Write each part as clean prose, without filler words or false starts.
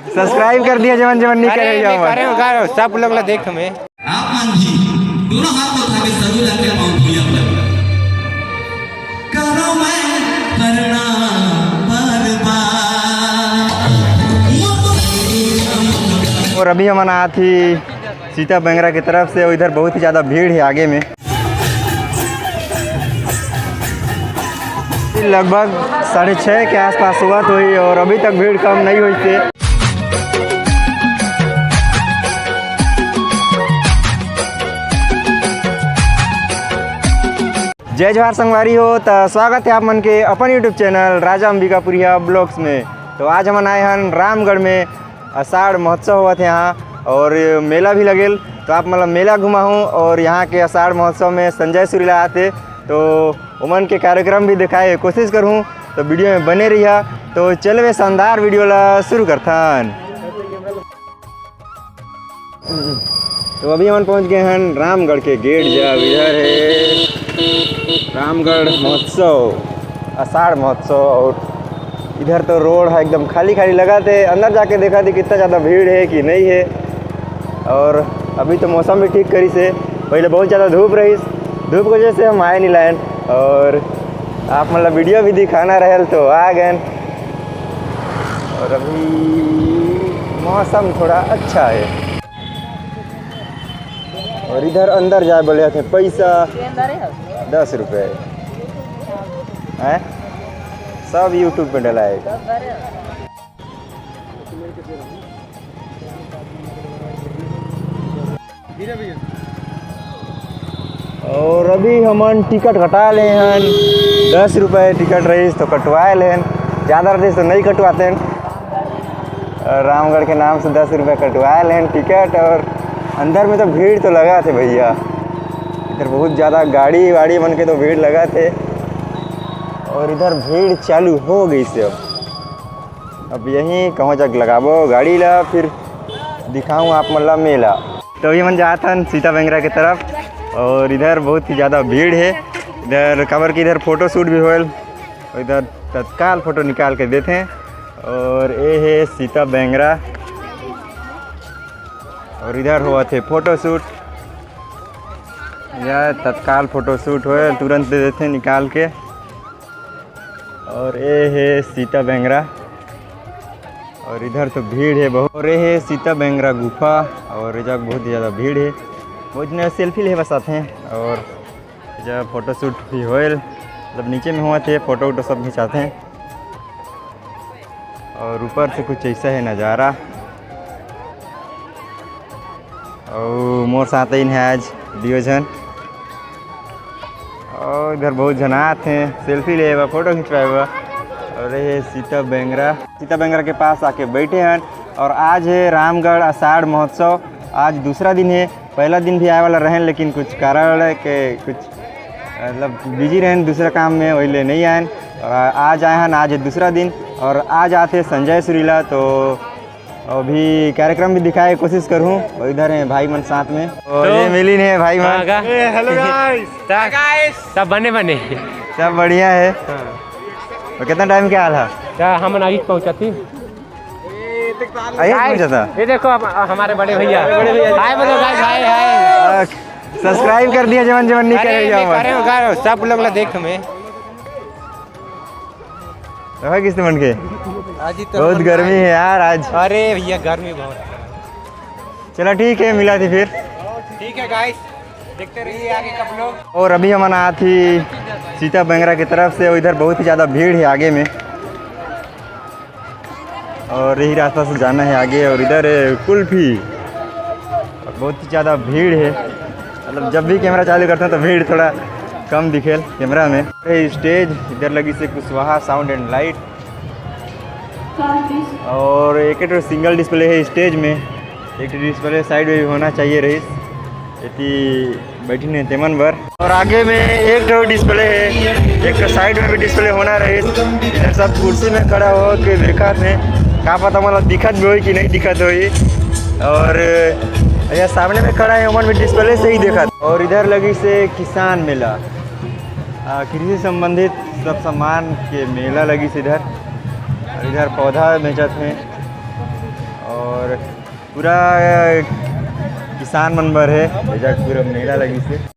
Subscribe कर दिया जवन जवन नहीं करे सब लोग ला देख हमें। आप मान जी दोनों हाथ को उठा के सभी लगे माउंट भैया पर करो मैं करना बर्बाद। और अभी हम आए थी सीता बेंगरा की तरफ से, इधर बहुत ही ज़्यादा भीड़ है आगे में। लगभग 6:30 के आसपास हुआ तो ही, और अभी तक भीड़ कम नहीं हुई थी। जय जवाहर संगवारी हो, तो स्वागत है आप मन के अपन यूट्यूब चैनल राजा अंबिकापुरिया ब्लॉग्स में। तो आज हम आए हैं रामगढ़ में, आषाढ़ महोत्सव हुआ था यहाँ और मेला भी लगेल, तो आप मतलब मेला घुमा हूँ। और यहाँ के आषाढ़ महोत्सव में संजय सुरीला आते, तो उमन के कार्यक्रम भी दिखाए कोशिश करूँ, तो वीडियो में बने रहिए। तो चलवे शानदार वीडियो ला शुरू करथन। तो अभी हम पहुँच गए हैं रामगढ़ के गेट। जब इधर है रामगढ़ महोत्सव, आषाढ़ महोत्सव, और इधर तो रोड है एकदम खाली खाली लगा थे। अंदर जाके देखा थी कितना ज़्यादा भीड़ है कि नहीं है। और अभी तो मौसम भी ठीक करी से, पहले बहुत ज़्यादा धूप रही, धूप की वजह से हम आए नहीं लाइन। और आप मतलब वीडियो भी दिखाना रहे तो आ गए। और अभी मौसम थोड़ा अच्छा है। और इधर अंदर जाए बोले थे पैसा 10 रुपये है, सब यूट्यूब पे डला है। और अभी हम टिकट कटा ले हैं, 10 रुपये टिकट रही तो कटवाए लें, ज़्यादा रही तो नहीं कटवाते हैं। रामगढ़ के नाम से 10 रुपये कटवाए लें टिकट। और अंदर में तो भीड़ तो लगा थे भैया, इधर बहुत ज़्यादा गाड़ी वाड़ी बन के तो भीड़ लगा थे। और इधर भीड़ चालू हो गई से अब यहीं कहाँ तक लगाबो गाड़ी ला, फिर दिखाऊँ आप मतलब मेला। तो अभी मन जाता था सीता बेंगरा की तरफ, और इधर बहुत ही ज़्यादा भीड़ है। इधर कवर की इधर फ़ोटो शूट भी होल, और इधर तत्काल फ़ोटो निकाल के देते हैं। और ये है सीता बेंगरा, और इधर हुआ थे फ़ोटो शूट, यह तत्काल फ़ोटो शूट हो तुरंत दे देते हैं निकाल के। और ये है सीता बेंगरा, और इधर तो भीड़ है बहुत। और ये है सीता बेंगरा गुफा, और इधर बहुत ही ज़्यादा भीड़ है। बहुत ने सेल्फी ले बस आते हैं, और जब फ़ोटो शूट भी होएल, मतलब नीचे में हुआ थे फ़ोटो वोटो सब खिंचाते हैं। और ऊपर से कुछ ऐसा है नज़ारा। और मोर साथ ही है आज दियोजन, और इधर बहुत जन आते हैं सेल्फी ले हुआ, फ़ोटो खिंचवाए हुआ। और ये सीता बेंगरा के पास आके बैठे हैं। और आज है रामगढ़ आषाढ़ महोत्सव, आज दूसरा दिन है। पहला दिन भी आए वाला रहें, लेकिन कुछ कारण है कि कुछ मतलब बिजी रहें दूसरा काम में, वही ले नहीं आए। और आज आए हैं, आज है दूसरा दिन। और आज आते संजय सुरीला, तो अभी कार्यक्रम भी दिखाए कोशिश करूँ। और इधर है भाई मन साथ में, और तो ये मिली है भाई मन। हेलो गाइस, सब बने सब बढ़िया है। और कितना टाइम क्या हाल है? हम आगे पहुँचा थी। ये देखो हमारे बड़े भैया हाय बोलो गाइस, हाय हाय। सब्सक्राइब कर दिया जवन जवन नहीं करे सब लोग ला देख हमें। किस मन के आज तो बहुत गर्मी है यार आज। अरे भैया गर्मी बहुत। चलो ठीक है, मिला थी फिर। ठीक है गाइस, देखते रहिए आगे कब लोग। और अभी हम आए थी सीता बेंगरा की तरफ से, इधर बहुत ही ज़्यादा भीड़ है आगे में, और यही रास्ता से जाना है आगे। और इधर है कुल्फी, और बहुत ही ज़्यादा भीड़ है। मतलब जब भी कैमरा चालू करते हैं तो भीड़ थोड़ा कम दिखेल कैमरा में। स्टेज इधर लगी से कुशवाहा साउंड एंड लाइट, और एक सिंगल डिस्प्ले है स्टेज में, एक डिस्प्ले साइड में भी होना चाहिए रही। बैठी नहीं तेमन बर। और आगे में एक तो डिस्प्ले है, एक साइड में भी डिस्प्ले होना रहे। इधर सब कुर्सी में खड़ा हो के देखा थे, क्या पता मतलब दिखत भी हो कि नहीं दिखत हो। और यहाँ सामने में खड़ा है उमन भी डिस्प्ले से ही देखा। और इधर लगी से किसान मेला, कृषि संबंधित सब सामान के मेला लगी से इधर। और इधर पौधा बेचत हैं और पूरा किसान मनबर है, इधर पूरा मेला लगी से।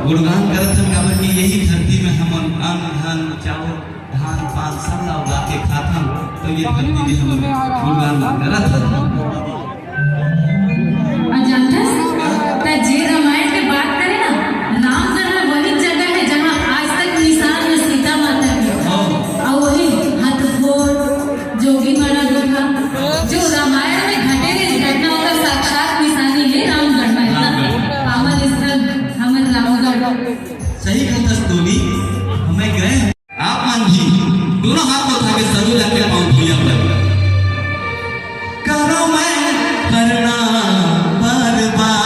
गुणगान करत हम काबर कि यही धरती में हम अन्न धान चावल धान पान सब ला उगा के खात हम, तो ये धरती में हम गुणगान करत हम। अजानस त जे रामायण के बात करे ना, रामगढ़ में वही जगह है जहाँ आज तक निशान है सीता माता के। और वही हथफोड़ जोगी मारा गुफा जो रामायण में घटे हुए घटनाओं का साक्षात निशानी है रामगढ़ में। पावन स्थल हमर रामगढ़। सही कहतस तूनी, हमें गए आप मान भी दोनों हाथ को उठा के सरू लगे पाँव भूया पर करो मैं करना बार बार।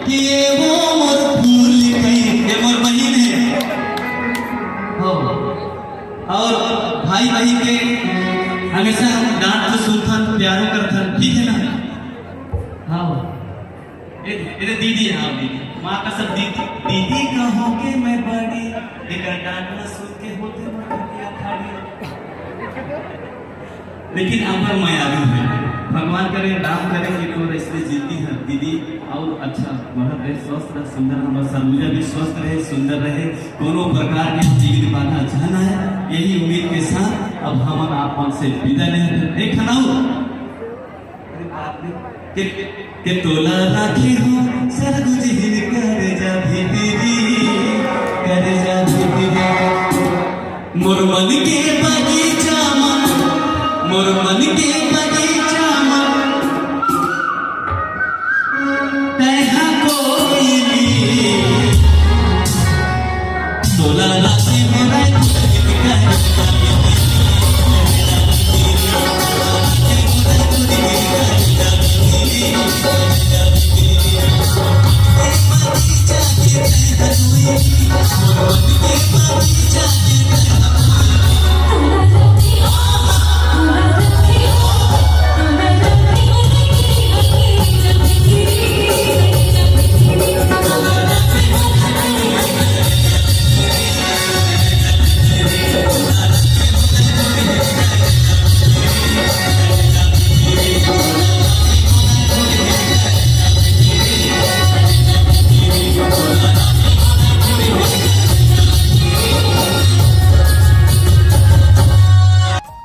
कि ये वो मोर फूल ये मोर बहिन है। सब दीदी कहोगे मैं बड़ी लेकर डांटना सुन के होते मटके अखाड़ी। लेकिन अब मैं आगे है भगवान करे राम करे कि तो ऐसे जीती है दीदी और अच्छा बढ़त रहे स्वस्थ रहे सुंदर हमारा सरमुजा भी स्वस्थ रहे सुंदर रहे कोनो प्रकार के जीवित बाधा जाना है। यही उम्मीद के साथ अब हम आप से विदा लेते एक खनाऊ के तोला राखी हो सरगुज हिल कर जा भीतरी कर जा भीतरी मोर मन के बगीचा मोर मन के बगीचा तैहा कोई तोला राखी मोरा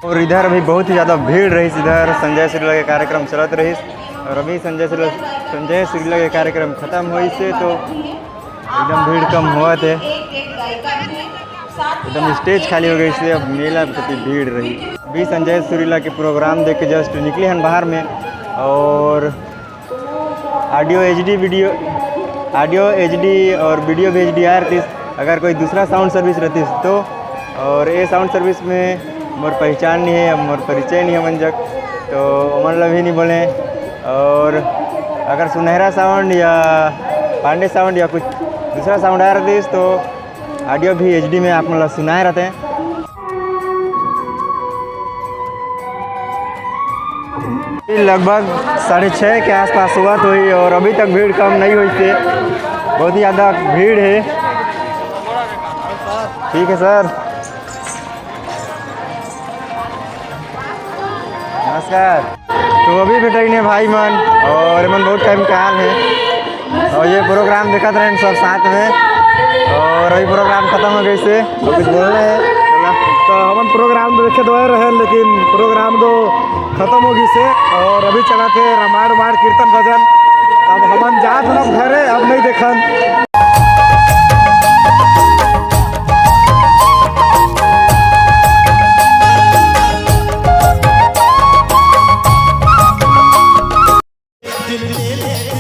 और इधर अभी बहुत ही ज़्यादा भीड़ रही। इधर संजय श्रीला के कार्यक्रम चलत रही और अभी संजय श्रीला के कार्यक्रम खत्म हुई से तो एकदम भीड़ कम हुआ थे, एकदम स्टेज खाली हो गई इसलिए अब मेला काफ़ी भीड़ रही। अभी संजय श्रीला के प्रोग्राम देख के जस्ट निकले हैं बाहर में और ऑडियो एचडी और वीडियो भी एचडी आ रही। अगर कोई दूसरा साउंड सर्विस रहती तो और ये साउंड सर्विस में मोर पहचान नहीं है, मोर परिचय नहीं है मंजक तो मतलब ही नहीं बोले। और अगर सुनहरा साउंड या पांडे साउंड या कुछ दूसरा साउंड आ रहा तो ऑडियो भी एचडी में आप मतलब सुनाए रहते हैं। लगभग 6:30 के आसपास हुआ तो हुई और अभी तक भीड़ कम नहीं हुई थी, बहुत ही ज़्यादा भीड़ है। ठीक है सर, नमस्कार। तो अभी बेटे भाई मन और मन बहुत टाइम का हाल है और ये प्रोग्राम देखा रहे सब साथ में और अभी प्रोग्राम खत्म हो गई से तो कुछ बोलना है तो हम प्रोग्राम तो देखे दो रहे लेकिन प्रोग्राम तो खत्म हो गई से और अभी चला थे रामायण कीर्तन भजन। अब हम जात हम घरे अब नहीं देखन। दिल